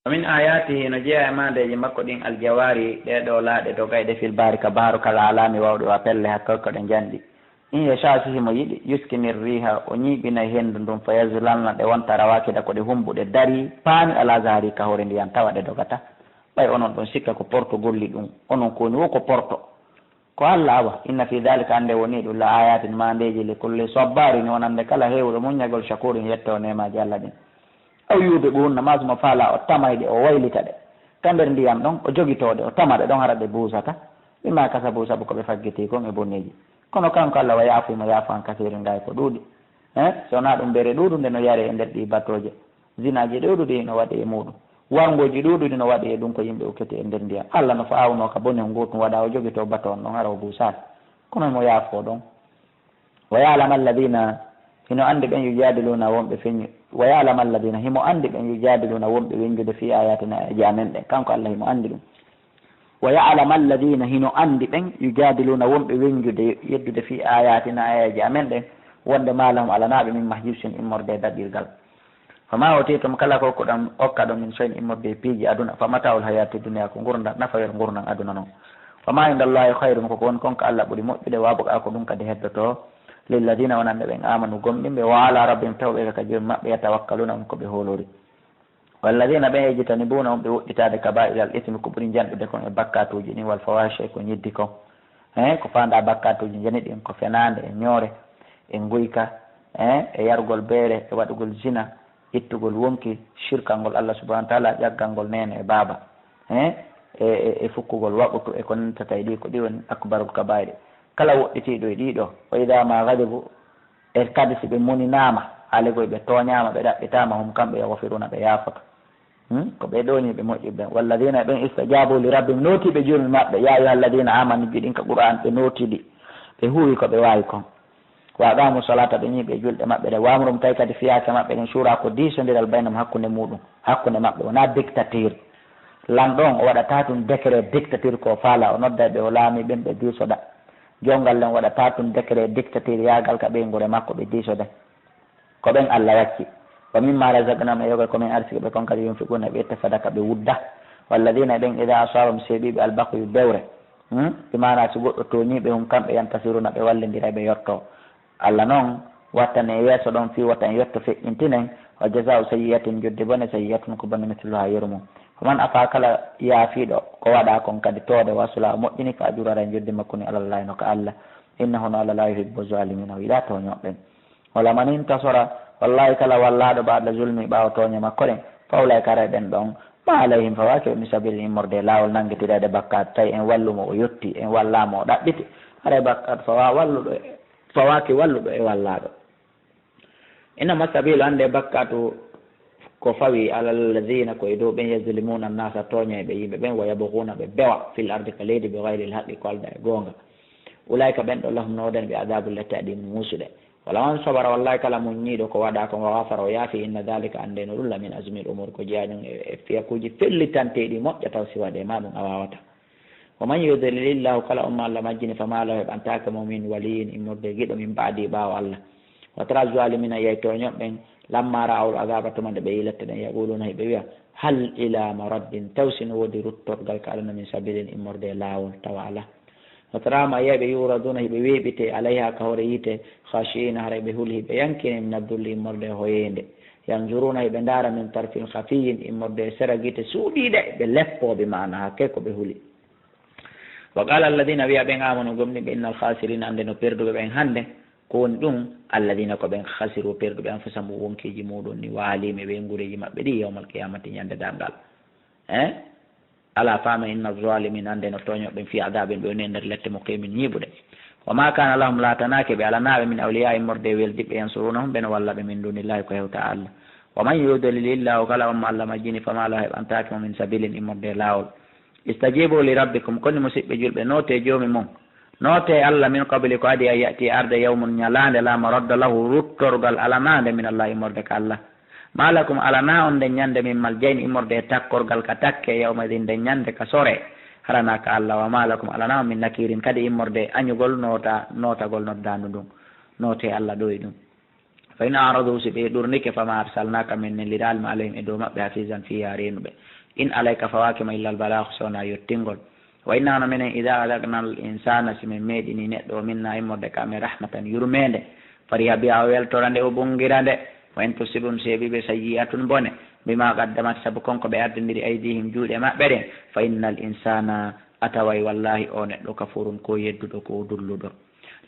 ومن آياته نجيء ما دي مكودين الجواري دو لا دو غايد في البار كبار كالعلام وودو أبل هكذا جندي إن يشاء فيهم يسكن الريح ونيبنا هند دون فيزلان دي وان ترواكي دا كودي همبو دي داري بان على زهري كهورين دي انتوا دي دوغتا باي اونون دون سيكا كو بورتو غولي دون اونون كوني وكو بورتو ko Allah awa inna fi dhalika ande woni ɗum la ayatin mandeji li kulli sabbarin wonande kala hewɗo muñagol shakurin yetto nemaji Allah ɗin aw yuuɓe ɓunna masuma faala o tamayɗe o waylita ɗe ka nder ndiyam ɗon o jogitoɗe o tamaɗe ɗon hara ɗe buusata ɓima kasabu sabu koɓe faggiti kon e bonneji kono kanko Allah wa yaafuma yaafan kasiri ngay ko ɗuuɗi so wona ɗum ɓere ɗuɗude no yare e nder ɗi battoje zinaji ɗuɗuɗi no waɗi e muɗum wangoji ɗuɗuɗi no waɗi e ɗum ko yimɓe ukkete e nder ndiyam Allah no fawno ka bone ngutum waɗa o jogito bato on ɗon hara o buusata kono mo yaafo ɗon wa ya'lamu alladina hino andi ɓen yujadiluna wonɓe feñi wa ya'lamu alladina himo andi ɓen yujadiluna wonɓe wenjude fi ayatina e jamen ɗen kanko Allah himo andi ɗum wa ya'lamu alladina hino andi ɓen yujadiluna wonɓe wenjude yeddude fi ayatina ayaji amen ɗen wonde malahum alanaɓe min mahjusin immorde daɗirgal fama otitum kala ko ko ɗam okka ɗum min soyn immorde piiji aduna famatawol hayati duniya ko gurda nafayor gurnan aduna noon fama indallahi hayrum koko woni konko Allah ɓuuri moƴƴude waboka ko ɗum kadi heddoto lilladina wonande ɓen amanu gomɗimɓe wa ala rabbihim tawɓe ka jooni maɓɓe yatawakkaluna on koɓe hoolori walladina ɓen yejjitanibuna on ɓe woɗɗitade kaba'ir al ismi ko ɓuuri janɗude kon e bakkatuji ɗin wal fawache ko ñiddi kon ko fanda bakkatuji jani ɗin ko fenade e ñoore e guyka e yargol beere e waɗugol zina ittugol wonki shirkal ngol Allah subahana taala ƴaggal ngol nene e baaba e fukkugol waɓutu e ko nentata e ɗi ko ɗi woni akbarul kabairi kala woɗɗitiɗo e ɗiɗo o ida ma gadibu e kadi si ɓe muninama halegoye ɓe toñama ɓe ɗaɓɓitama hum kamɓe yagfiruna ɓe yaafoto ko ɓe ɗoniɓe moƴƴiɓe walladina ɓen istajabu li rabbihim notiɓe joni maɓɓe ya ayuha alladina amanu jiɗin ka qur'an ɓe notiɗi ɓe huwi ko ɓe wawi kon waɗamu salata ɓe ñiɓe julɗe maɓɓe ɗe wamrum tawi kadi fiyake maɓɓe ɗen suura ko disodiral baynam hakkude muɗum hakkude maɓɓe wona dictature lanɗon o waɗata tum décret dictature ko faala o nodda ɓe o laami ɓen ɓe disoɗa jongal len waɗata tum décret dictature yagal ka ɓeygure makko ɓe disoda ko ɓen Allah wacci wa mimma razaqnahum e yoga komin arsiki ɓe kon kadi yunfiquna ɓe ƴetta sadaka ɓe wudda walladina ɓen ida asabam seeɓiɓe albakoyu bewre imana so goɗɗo toñiɓe hum kamɓe yantasiruna ɓe wallidira ɓe yetto Allah noon wattane yeeso ɗon fi watan yetto feƴƴintinen wa jasau sayyiatin jodde bone sayyiyatun ko bone misluha yermum faman afa kala yaafiɗo ko waɗa kon kadi toode wasula moƴƴini fa ajurara e jodde makko ni alallahi no ka Allah innahu no Allah la yuhibbu zalimina o yiɗa toñoɓɓen wala man intasara wallahi kala wallaɗo ɓaɗo zulmi ɓawa toñe makko ɗen fawlay kare ɗen ɗon ma alayhim fawake mi sabili immorde lawol nanguetirede bakkat tawi en wallumo o yetti en wallamo o ɗaɓɓiti haɗa bakkat fawa walluɗo fawake walluɗo e wallaɗo innama sabilu ande bakkatu ko fawi alalladina koye dow ɓen yazlimuna annasa toñeɓe yimɓe ɓen wa yabghuna ɓe bewa fil ardi ka leydi ɓe gayri lhaqqi ko alda e gonga ulayka ɓen ɗo lahum noden ɓe adabu lette aɗi musuɗe wala man sabara wallahi kala mum ñiiɗo ko waɗa ko wafara o yaafi inna dhalika ande no ɗum lamin azmil umur ko jeyaɗum e fiyakuji fellitanteɗi moƴƴa taw si waɗe ma ɗum a wawata wa man yudlilillahu kala umma Allah majjini fama lahu heɓantake mumin waliyin immorde giɗo min baadi ɓawo Allah wa tara zalimina yey toñoɓɓen lamma ra'awul azaba tumande ɓe yilette ɗen yaquluna heɓe wiya hal ila maraddin tawsino woodi ruttorgal ka alana min sabilin immorde lawol tawa ala wa tarama yeɓe yuraduna heɓe weeɓite alayha ka hoore yiite khashiina hara ɓe huli heɓe yankine min abdulli immorde hoyende yanzuruna heɓe ndaara min tarfin khafiyin immorde sera guite suuɗiɗe ɓe leppoɓe mana hakke ko ɓe huli wa qala alladina wiya ɓen amanu gomniɓe inna alkhasirina ande no perduɓe ɓen hannde ko woni ɗum alladina ko ɓen khasiru perduɓe anfusahum wonkiji muɗum ni waalimi ɓe gureji maɓɓe ɗi yawmal qiyamati ñande dargal ala fama inna zalimin ande no toñoɓen fi adabin ɓe woni e nder lette mo kemin ñiɓuɗe wa ma kana lahum latanake ɓe alanaɓe min awliya immorde weldiɓe yansurunahum ɓen wallaɓe min dunillahi ko hewta Allah wa man yudlilillahu kala umma Allah majjini fama lahu heɓantake mo min sabilin immorde lawol istajibu li rabbikum koni musidɓe julɓe noote joomi mon noote Allah min qabli ko adi a yati arde yawmun ñalande la maradda lahu ruttorgal alanande min Allah immorde ka Allah malakum alana on nde ñande min mal jeyni immorde takkorgal ka takke yawmadin nde ñande ka sore harana ka Allah wa malakum alana on min nakirin kadi immorde añugol notagol noddandu ɗum noote Allah ɗoyi ɗum fa in aradu si ɓe ɗurnike fama arsalnaka min neliralma alayhim e dow maɓɓe hafisan fiha renuɓe in alayka fawakima illa albalahu sowna yettingol wa innano minen ida adagna al insana simin meeɗini neɗɗo o minna immorde ka min rahmatan yurmede fariha biya o weltora nde o ɓungira nde wa in tusibum seeɓiɓe sayyi'atun bone bima qaddamat saabu konko ɓe ardidiri aydihim juuɗe maɓɓe ɗen fa inna al insana ataway wallahi o neɗɗo kafurun ko yedduɗo ko dulluɗo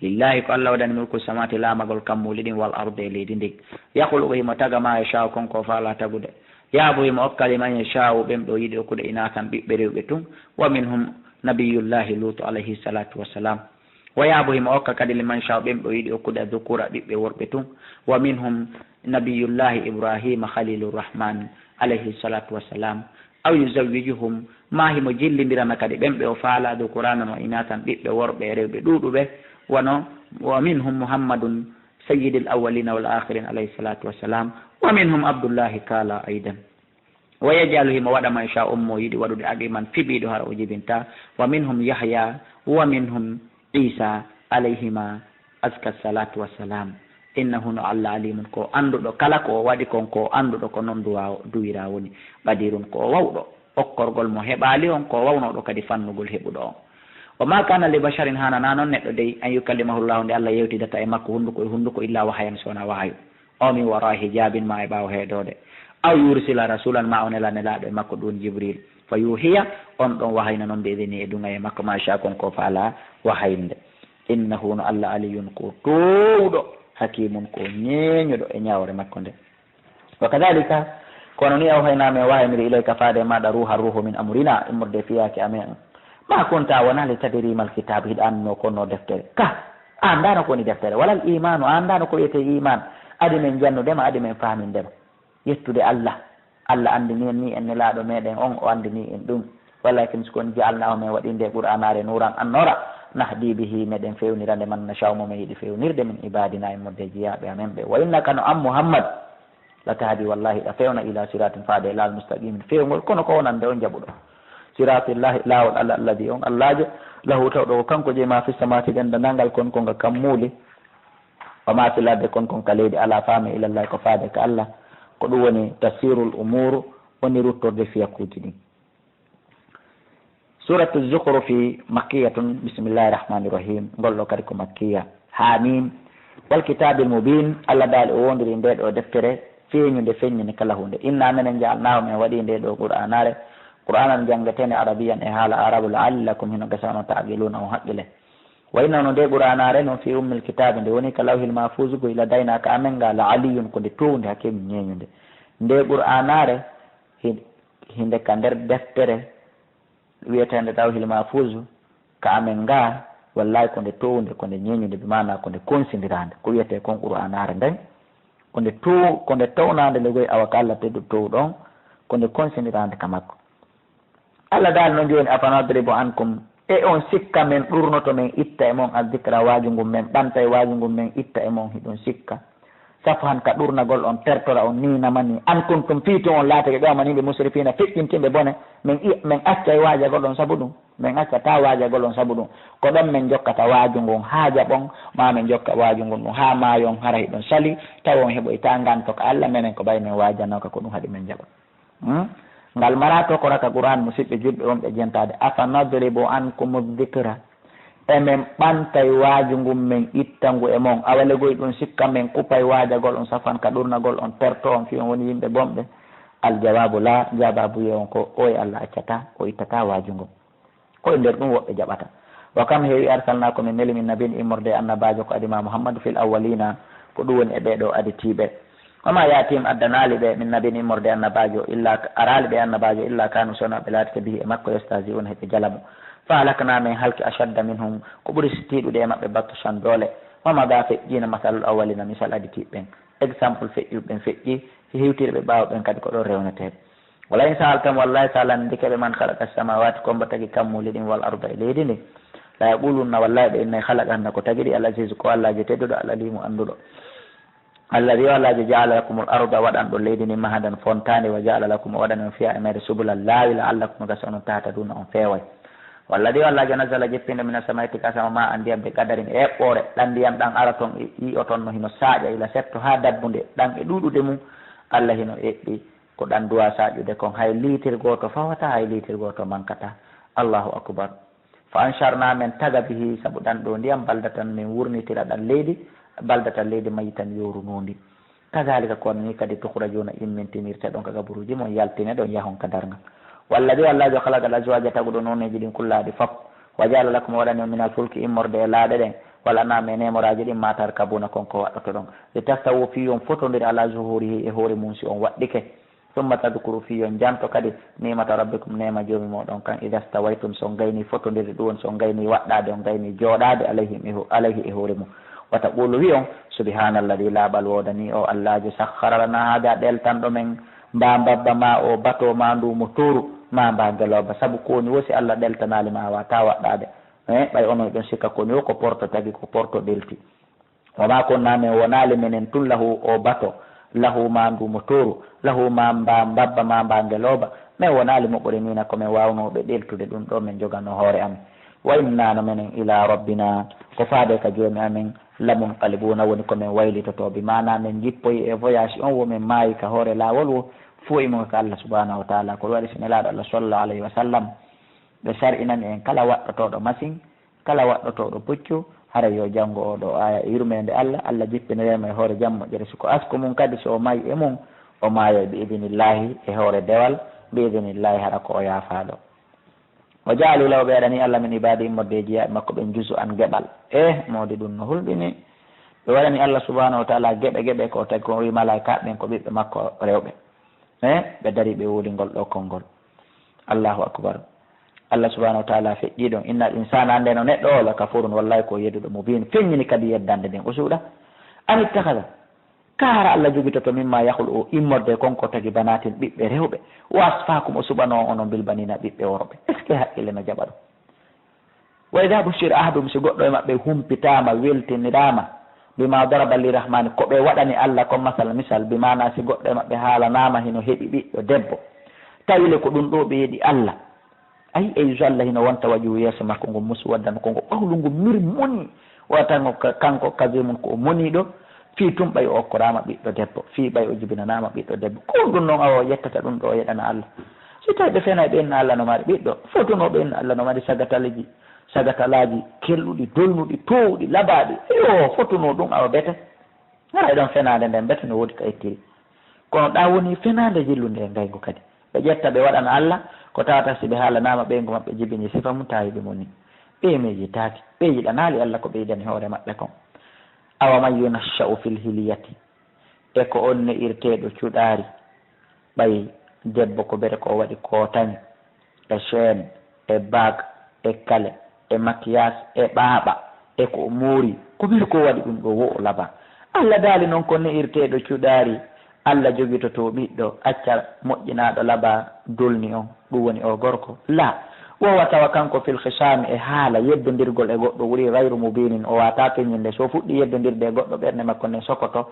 lillahi ko allah waɗani mulku samati laamagol kammuli ɗin wal arde e leydi ndin yahuluko himo taga ma yashau konko faala tagude yaabu himo okkali man yashau ɓen ɗo yiɗi okkude inatan ɓiɓɓe rewɓe tun wa minhum nabiyullahi lutu alayhi salatu wassalam wa yaabu himo okka kadi liman shau ɓen ɗo yiɗi okkude adukura ɓiɓɓe worɓe tun wa minhum nabiyullahi ibrahima khalilurrahman alayhi salatu wassalam aw yuzawijuhum ma himo jillidirana kadi ɓen ɓe o faala adukura non o inatan ɓiɓɓe worɓe rewɓe ɗuɗuɓe wono wa minhum muhammadun sayyidi l awalina wal akhirin alayhi salatu wassalam wa minhum abdoullahi kala aidan wa yajalu himo waɗa man sha ummo yiɗi waɗude aqiman fiɓiɗo hara o jibinta wa minhum yahya wa minhum isa alayhima aska salatu wassalam innahu no allah alimun ko anduɗo kala ko waɗi kon ko anduɗo ko noon duwira woni ɓadirun ko wawɗo okkorgol mo heɓali on ko wawnoɗo kadi fannugol heɓuɗo on wa ma kana li basharin hanana noon neɗɗo dey an yukallimahullahu nde allah yewtidata e makko hunduko illa wahayan sowona wahayu o min wara hijabin ma e ɓawo heedode aw yursila rasulan ma o nelaɗo e makko ɗum jibril fa yuhiya on ɗon wahayna noon de idini e dunga e makko macha kon ko faala wahayde innahu no allah aliyun ko towɗo hakimun ko ñeñuɗo e ñawre makko nde wa kadalika kono ni awhaynami e wahimiri ilayka faade maɗa ruhu min amrina immorde fiyake amen ma konta wona li tadirimal kitabe hiɗa anduno konno deftere ka andano koni deftere walal imanu andano ko wiyete iman adi men jannudema adi men famindema yettude allah andini en ni en nelaɗo meɗen on o andini en ɗum walakin sukon jaalnahu men waɗinde qur'anare nuran annora nahdi bihi meɗen fewnirande man nashaw momen yiɗi fewnirde min ibadina e modde jiyaɓe amen ɓe wa innaka no an muhammad la tahdi wallahi ɗa fewna ila siratin faade lal mustaqimin fewgol kono ko wonande on jaɓuɗo siratillahi lawol allah alladi on allahjo lahu tawɗo ko kanko jeema fi samati ɗenda nangal kon konga kammuli wa ma fi ladde kon kon ka leydi ala faami ilallahi ko faade ka allah ko ɗum woni tafsirul umur woni ruttorde fiyakuji ɗin suratu zukhrufi makkiyatun bisimillahi rahmani rahim ngolɗo kadi ko makkiya hamim wal kitabil mubin allah daali o wondiri nde ɗo deftere feeñude feññine kala hunde inna menen jaalnahu men waɗi nde ɗo qur'anare qur'anan jangetene arabiyan e haala arabu laallakum hino gasano taqiluna on haqqile wa inna no nde qur'anare noon fi ummil kitabe nde woni ka lawhil mahfuse go ila daynaka amen nga la aliyun ko nde towde hakkemi ñeñude nde qur'anare hinde ka nder deftere wiyetende lawhil mahfuse ka amen nga wallahi ko nde towde ko nde ñeñude bi mana ko nde konsidirande ko wiyete kon qur'anare nden ko nde townade nde goyi awa ka allah teddu towɗon ko nde konsidirande ka makko allah daal noon joni afanadribu ankum e on sikka men ɗurnoto men itta e mon addicra wajungum men ɓanta e wajungum men itta e mon hiɗon sikka safhan ka ɗurnagol on pertora on ninamani an kuntum fiitu on laatake ƴawmaniɓe musrifina feƴƴintimɓe bone min acca e waajagol on saabu ɗum min accata waajagol on saabu ɗum ko ɗon min jokkata waajungon haaja ɓon ma min jokka waajungon ɗum ha maayon hara hiɗon sali taw on heɓoyta gantoka allah menen ko ɓay min waajanoka ko ɗum haɗi min jaɓa ngal mara to ko raka qur'an musidɓe julɓe on ɓe jentade afa nadribu ankum dhikra emen ɓantay waajungum men ittangu e mon awalegoy ɗum sikka men kupay waajagol on safan ka ɗurnagol on perto on fi on woni yimɓe bomɓe aljawabu la jababu ye on ko oye allah accata o ittata waajungo koye nder ɗum woɓɓe jaɓata wa kam heewi arsalna ko min neli min nabin immorde annabajo ko adima mouhammadou fil awwalina ko ɗum woni e ɓeɗo aditiɓe wama yatim addanali ɓe min nabin immorde annabajo illa arali ɓe annabajo illa kanu sonaɓe laatike bihi e makko yastasi on heɓe jalamu fa halakna min halki ashadda minhum ko ɓuuri sittiɗude e maɓɓe battusan doole wama ga feƴƴina masalul awalina misal aditiɓɓen exemple feƴƴuɓen feƴƴi hewtiɗe ɓe ɓawa ɓen kadi ko ɗon rewneteɓe wala in sahal tam wallahi sa landikeɓe man halaka samawati komba tagui kammuli ɗin wal arda e leydi ndi la yaqulunna wallahi ɓe innayi halakanna ko tagui ɗi al aziz ko allaji tedduɗo alalimu anduɗo alladi o allaji jaala lakum l arda waɗan ɗo leydi ni mahadan fontani wa jaala lakum o waɗanon fiya e mere subula laawi la allakum gasa onon tata duna on feeway walla de wallajo nasala jeppinde mina samayti kasama ma an ndiyam de gadarin e eɓɓore ɗan ndiyam ɗan ara toon yi o toon no hino saaƴa ila setto ha dabbude ɗan e ɗuɗude mum Allah hino eɓɓi ko ɗan duwa saƴude kon hay litir goto fawata hay litir goto mankata. Allahu akbar. fa ansharna men taga bihi saabu ɗan ɗo ndiyam baldatan min wurnitira ɗan leydi baldatan leydi mayi tan yorunondi kadalika kono ni kadi tukura jona immintinirte ɗon ka gaburuji mon yaltine ɗon yahon ka dargal walla de wallajo halagal aswaja taguɗo noneji ɗin kullaɗi foof wa jala lakum waɗani o minal fulki immorde e laaɗe ɗen walla name nemoraji ɗin matar kabuna konko waɗɗoto ɗon li tastawu fiyon fotodir ala zuhurihi e hoore mum si on waɗɗike summa tadkuru fiyon janto kadi nimata rabbikum nema joomi moɗon kan ida stawaytum so gayni fotodirde ɗum so gayni waɗɗade on gayni jooɗade alayhi e hoore mum wata ɓolu wi on subhanalladi laaɓal wodani o allahjo sakhara lana hada ɗeltanɗo men mba mbabba ma o bato ma ndumo toru ma mba geloba saabu koni wosi allah ɗeltanali ma wata waɗɗade ɓay onon ɗon sikka koni wo ko porto tagi ko porto ɗelti wama kon namen wonali menen tun lahu o bato lahu ma ndumo toru lahu ma mba mbabba ma mba geloba mais wonali moɓɓore mina komin wawnoɓe ɗeltude ɗum ɗo min jogano hoore amen wa innano menen ila rabbina ko faade ka joomi amen lamun qalibuna woni komin waylitotoɓe mana min jippoyi e voyage on womin maayi ka hoore lawol wo fo imon ko Allah subhanahu wa taala ko waɗi so nelaɗo Allah sallallahu alayhi wa sallam ɓe sar'inani en kala waɗɗotoɗo machine kala waɗɗotoɗo puccu hara yo janngo oɗo aya yurmede Allah Allah jippinirema e hoore jam moƴƴere siko asko mum kadi so o maayi e mum o maayo bi idinillahi e hoore dewal bi idinillahi hara ko o yaafaɗo o jaalu law ɓeeɗani Allah min ibadi immordeji yaɓe makko ɓen jusu an geɓal mawde ɗum no hulɓini ɓe waɗani Allah subhanahu wa taala geɓe ko tagi ko wi malaika ɓen ko ɓiɓɓe makko rewɓe ɓe dari ɓe wuulingol ɗo konngol. Allahu akbar. Allah subhanahu wa taala feƴƴi ɗon innal insana ande no neɗɗo o la kafurun wallahi ko yedduɗo mubin feññini kadi yeddande nden o suuɗa an ittahada kaara Allah jogitoto mimma yahul o immorde konko tagi banatin ɓiɓɓe rewɓe wasfakum o suɓano onon bilbanina ɓiɓɓe worɓe est ce que haqqille no jaɓa ɗum wa ida bushir ahadum si goɗɗo e maɓɓe humpitama weltinirama bima daraba lirahmani ko ɓe waɗani Allah comme masal misal bimana si goɗɗo e maɓɓe haalanama hino heeɓi ɓiɗɗo debbo tawile ko ɗum ɗo ɓe yiɗi Allah ayi so Allah hino wonta waƴu yeeso makko ngo musu waddano kongo ɓawlu ngo mir moni watango kanko kabi mum ko o moni ɗo fii tum ɓay o okkorama ɓiɗɗo debbo fii ɓay o jibinanama ɓiɗɗo debbo ko ɗum noon awo yettata ɗum ɗo o yeɗana Allah si tawi ɓe fena ɓe inna Allah no mari ɓiɗɗo fotunoɓe inna Allah no mari sagatalaji kelluɗi dolnuɗi towɗi labaɗi yo fotuno ɗum awa bete ha ɗon fenade nden bete no woodi ka ettiri kono ɗa woni fenade jillude e ngaygo kadi ɓe ƴetta ɓe waɗana Allah ko tawata si ɓe haalanama ɓeygo maɓɓe jibini sifa mum tawi ɓe moni ɓe meji taaki ɓe yiɗanali Allah ko ɓeydani hoore maɓɓe kon awa man yunashsha'u fil hiliyati e ko on ne irteɗo cuɗari ɓay debbo ko bere ko waɗi kotañ e chaine e bag e kale e maquillage e ɓaaɓa e ko muuri ko bere ko waɗi ɗum ɗo wo o laba Allah daali noon ko ne irteɗo cuɗari Allah jogitoto ɓiɗɗo acca moƴƴinaɗo laba dolni on ɗum woni o gorko la wowa tawa kanko fil hisami e haala yeddodirgol e goɗɗo wuri gayru mubinin o wata peññinde so fuɗɗi yeddodirde e goɗɗo ɓerde makko nden sokoto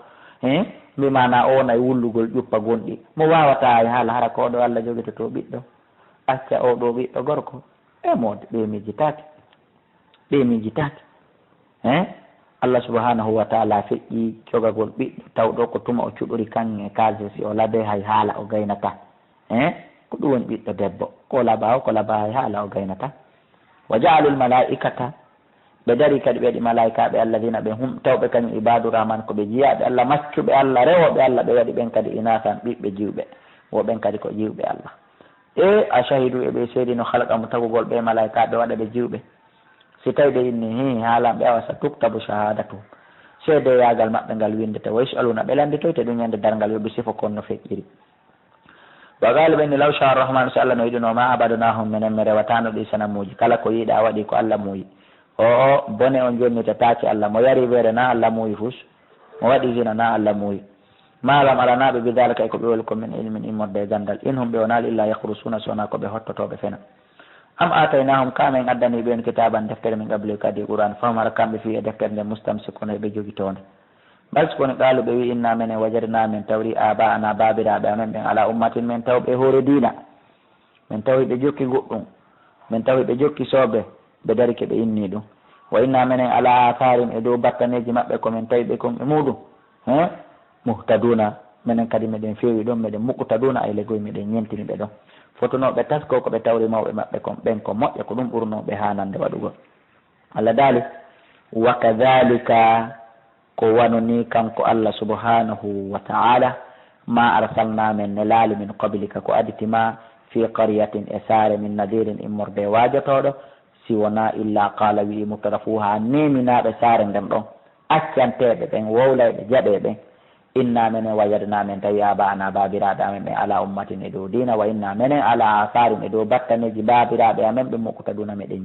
mbimana o wona e wullugol ƴuppa gonɗi mo wawata e haala hara ko ɗo Allah jogitoto ɓiɗɗo acca o ɗo ɓiɗɗo gorko e mode ɓe mijitaki Allah subhanahu wa taala feƴƴi jogagol ɓiɗɗo tawɗo ko tuma o cuɗori kanŋe kaje si o laabe hay haala o gaynata ko ɗum woni ɓiɗɗo debbo ko laba ko laba hay haala o gaynata wa jaalul malaikata ɓe dari kadi ɓeɗi malaikaɓe alladina ɓe tawɓe kañum ibadu rahman ko ɓe jiyaɓe Allah maccuɓe Allah rewoɓe Allah ɓe waɗi ɓen kadi inatan ɓiɓɓe jiwɓe wo ɓen kadi ko jiwɓe Allah a shahidu eɓe seedino halqamu tagugol ɓe malaikaɓe waɗa ɓe jiwɓe si tawi ɓe inni haalan ɓe awa sa tuktabu shahadatu seede yagal maɓɓe ngal windete wa yasaluna ɓe landitoyte ɗum ñande darngal yoɓe sifo kon no feƴƴiri wa gaali ɓenni law sha arrahmanu so Allah no yiɗinoma abadanahum minen mi rewatano ɗi sanamuji kala ko yiiɗa waɗi ko Allah muuyi o bone on jonnitataki Allah mo yari weere na Allah muuyi fus mo waɗi zina na Allah muuyi malam alanaɓe bidalika e ko ɓe woli ko min ilmin immorde e gandal in hum ɓe wonali illa yahrusuna sowona ko ɓe hottotoɓe fena am ataynahum kamen addani ɓen kitaban deftere min qabli kadi qouran fahum hara kamɓe fi e deftere nde mustamsikuna eɓe joguitonde bal sikoni qaalu ɓe wi inna men e wajadna min tawri aba ana babiraɓe amen ɓen ala ummatin min taw ɓe hoore dina min tawi ɓe jokki goɗɗum min tawi ɓe jokki soɓe ɓe darike ɓe inni ɗum wa inna minen ala atharin e dow battaneji maɓɓe komin tawi ɓe kon e muɗum muhtaduna minen kadi meɗen fewi ɗon meɗen muqtaduna ay legoy meɗen ñentini ɓe ɗon fotonoɓe tasko ko ɓe tawri mawɓe maɓɓe kon ɓen ko moƴƴa ko ɗum ɓurnoɓe hanande waɗugol Allah daali wa kadhalika ko wanoni kanko Allah subhanahu wa ta'ala ma arsalna men ne laali min qablika ko aditima fi qaryatin e saare min nadirin immorde wajotoɗo si wona illa qala wi mutrafuha neminaɓe saare nden ɗon accanteɓe ɓen wowlayɓe jaɓe ɓen inna menen wajadna men tawi abana babiraɓe amen ɓe ala ummatin e dow dina wa inna menen ala asarin e dow battaneji babiraɓe amen ɓe muqtaduna meɗen